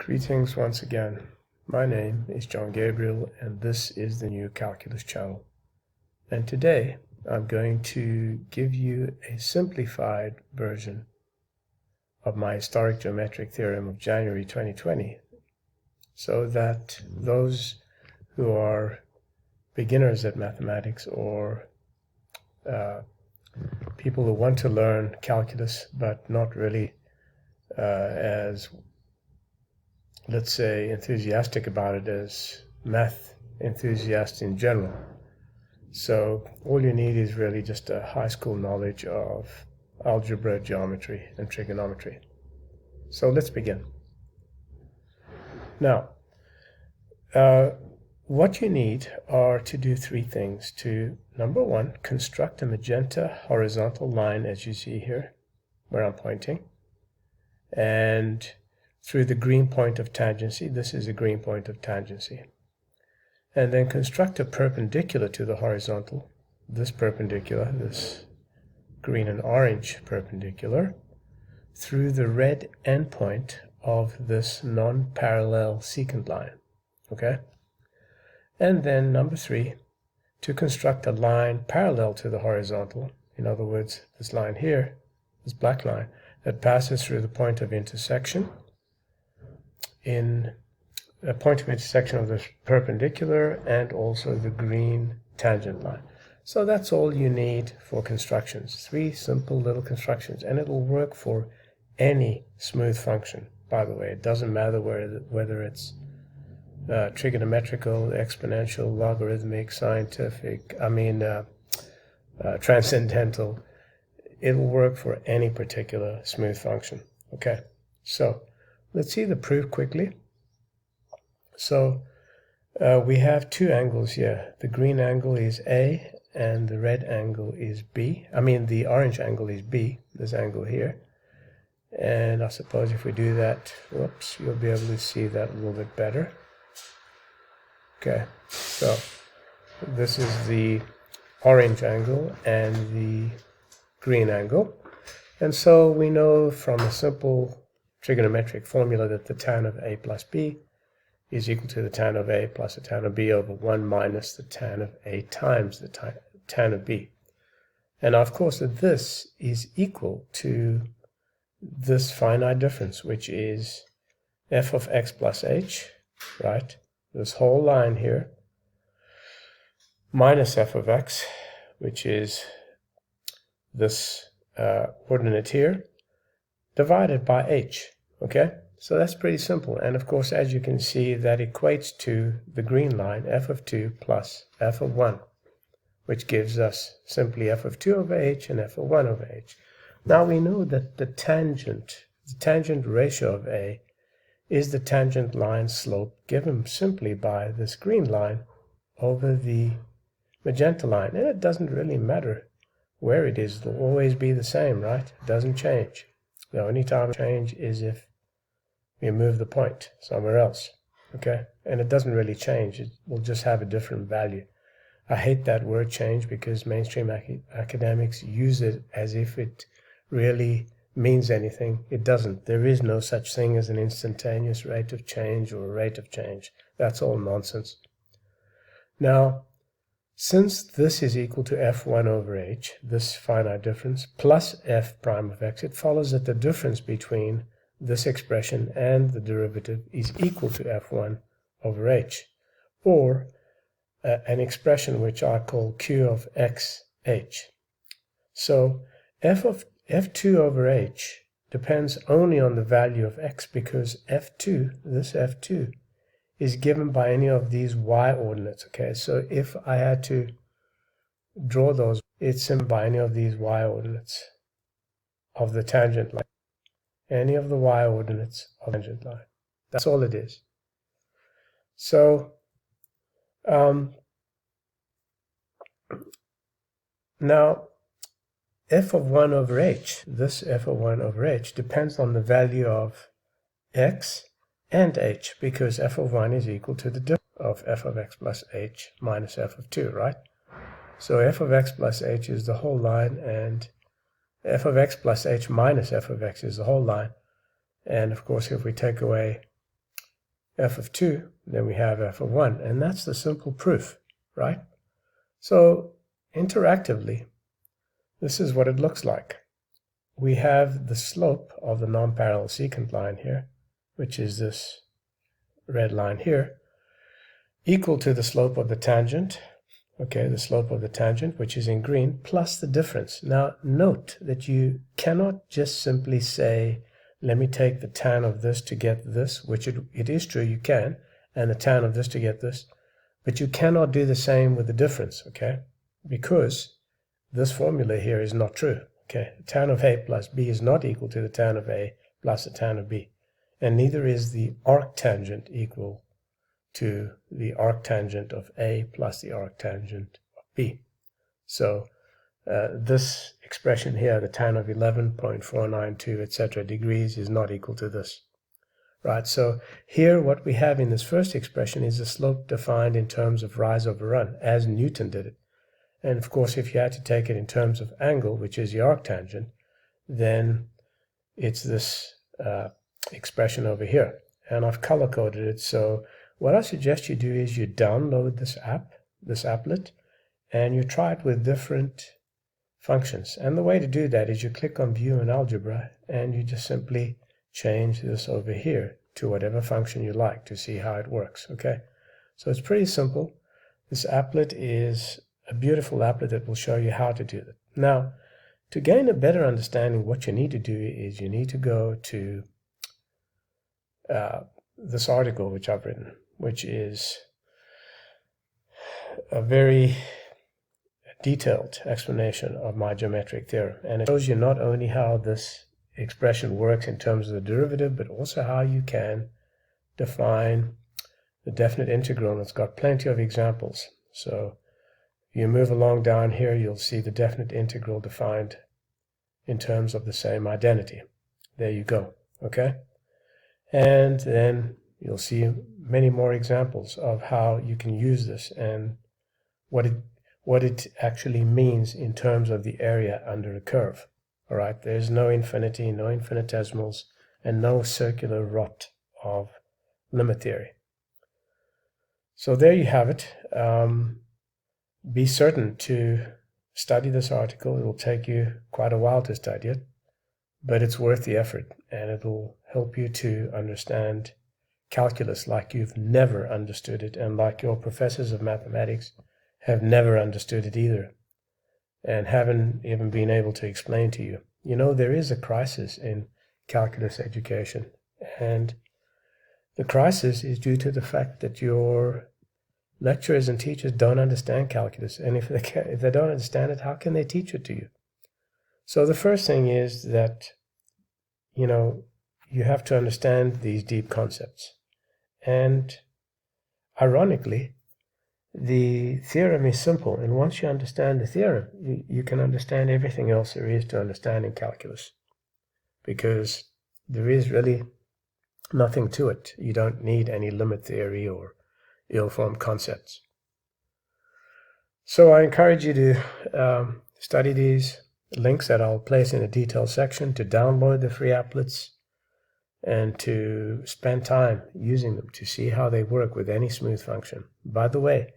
Greetings once again. My name is John Gabriel and this is the new Calculus channel. And today I'm going to give you a simplified version of my historic geometric theorem of January 2020 so that those who are beginners at mathematics or people who want to learn calculus but not really as, let's say, enthusiastic about it as math enthusiasts in general. So all you need is really just a high school knowledge of algebra, geometry, and trigonometry. So let's begin. Now, what you need are to do three things. To, number one, construct a magenta horizontal line as you see here, where I'm pointing. And through the green point of tangency, this is a green point of tangency. And then construct a perpendicular to the horizontal, this perpendicular, this green and orange perpendicular, through the red endpoint of this non-parallel secant line, okay? And then number three, to construct a line parallel to the horizontal, in other words, this line here, this black line, that passes through the point of intersection in a point of intersection of the perpendicular and also the green tangent line. So that's all you need for constructions. Three simple little constructions, and it'll work for any smooth function, by the way. It doesn't matter whether it's trigonometrical, exponential, logarithmic, scientific, transcendental. It will work for any particular smooth function. Okay, so let's see the proof quickly. So we have two angles here. The green angle is A and the red angle is B. The orange angle is B, this angle here. And I suppose if we do that, whoops, you'll be able to see that a little bit better. Okay, so this is the orange angle and the green angle. And so we know from a simple trigonometric formula that the tan of A plus B is equal to the tan of A plus the tan of B over 1 minus the tan of A times the tan of B. And of course that this is equal to this finite difference, which is f of x plus h, right? This whole line here, minus f of x, which is this ordinate here, divided by h, okay? So that's pretty simple. And of course, as you can see, that equates to the green line, f of 2 plus f of 1, which gives us simply f of 2 over h and f of 1 over h. Now we know that the tangent ratio of A is the tangent line slope given simply by this green line over the magenta line. And it doesn't really matter where it is. It'll always be the same, right? It doesn't change. The only time it changes is if we move the point somewhere else, okay? And it doesn't really change. It will just have a different value. I hate that word change because mainstream academics use it as if it really means anything. It doesn't. There is no such thing as an instantaneous rate of change or a rate of change. That's all nonsense. Now, since this is equal to f1 over h, this finite difference, plus f prime of x, it follows that the difference between this expression and the derivative is equal to f1 over h, or an expression which I call q of xh. So f2 over h depends only on the value of x because f2, this f2, is given by any of these y ordinates, okay? So if I had to draw those, it's simply by any of these y ordinates of the tangent line. Any of the y ordinates of the tangent line. That's all it is. So now f of 1 over h, this f of 1 over h depends on the value of x and h, because f of 1 is equal to the difference of f of x plus h minus f of 2, right? So f of x plus h is the whole line, and f of x plus h minus f of x is the whole line. And of course, if we take away f of 2, then we have f of 1. And that's the simple proof, right? So interactively, this is what it looks like. We have the slope of the non-parallel secant line here, which is this red line here, equal to the slope of the tangent, okay, the slope of the tangent, which is in green, plus the difference. Now, note that you cannot just simply say, let me take the tan of this to get this, which it is true you can, and the tan of this to get this, but you cannot do the same with the difference, okay, because this formula here is not true, okay. The tan of A plus B is not equal to the tan of A plus the tan of B, and neither is the arctangent equal to the arctangent of A plus the arctangent of B. So this expression here, the tan of 11.492, etc. degrees, is not equal to this. Right, so here what we have in this first expression is the slope defined in terms of rise over run, as Newton did it. And of course, if you had to take it in terms of angle, which is the arctangent, then it's this expression over here. And I've color-coded it, so what I suggest you do is you download this applet, and you try it with different functions. And the way to do that is you click on View in Algebra, and you just simply change this over here to whatever function you like to see how it works, okay? So it's pretty simple. This applet is a beautiful applet that will show you how to do it. Now, to gain a better understanding, what you need to do is you need to go to this article which I've written, which is a very detailed explanation of my geometric theorem. And it shows you not only how this expression works in terms of the derivative, but also how you can define the definite integral. And it's got plenty of examples. So you move along down here, you'll see the definite integral defined in terms of the same identity. There you go, okay? And then you'll see many more examples of how you can use this and what it actually means in terms of the area under a curve. All right, there's no infinity, no infinitesimals, and no circular rot of limit theory. So there you have it. Be certain to study this article. It will take you quite a while to study it, but it's worth the effort, and it will help you to understand calculus like you've never understood it, and like your professors of mathematics have never understood it either, and haven't even been able to explain to you. You know, there is a crisis in calculus education, and the crisis is due to the fact that your lecturers and teachers don't understand calculus, and if they don't understand it, how can they teach it to you? So the first thing is that, you know, you have to understand these deep concepts. And ironically, the theorem is simple, and once you understand the theorem, you can understand everything else there is to understand in calculus, because there is really nothing to it. You don't need any limit theory or ill-formed concepts. So I encourage you to study these links that I'll place in a detailed section, to download the free applets, and to spend time using them to see how they work with any smooth function. By the way,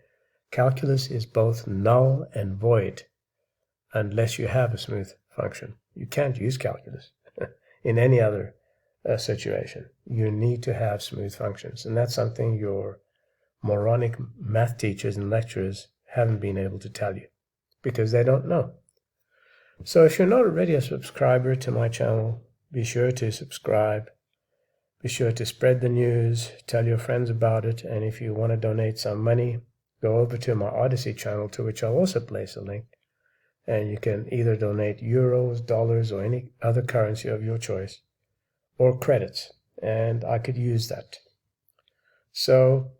calculus is both null and void unless you have a smooth function. You can't use calculus in any other situation. You need to have smooth functions, and that's something your moronic math teachers and lecturers haven't been able to tell you because they don't know. So if you're not already a subscriber to my channel, be sure to subscribe. Be sure to spread the news, tell your friends about it, and if you want to donate some money, go over to my Odyssey channel, to which I'll also place a link, and you can either donate euros, dollars, or any other currency of your choice, or credits, and I could use that. So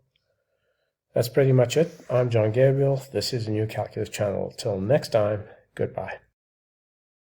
that's pretty much it. I'm John Gabriel. This is a New Calculus channel. Till next time, goodbye.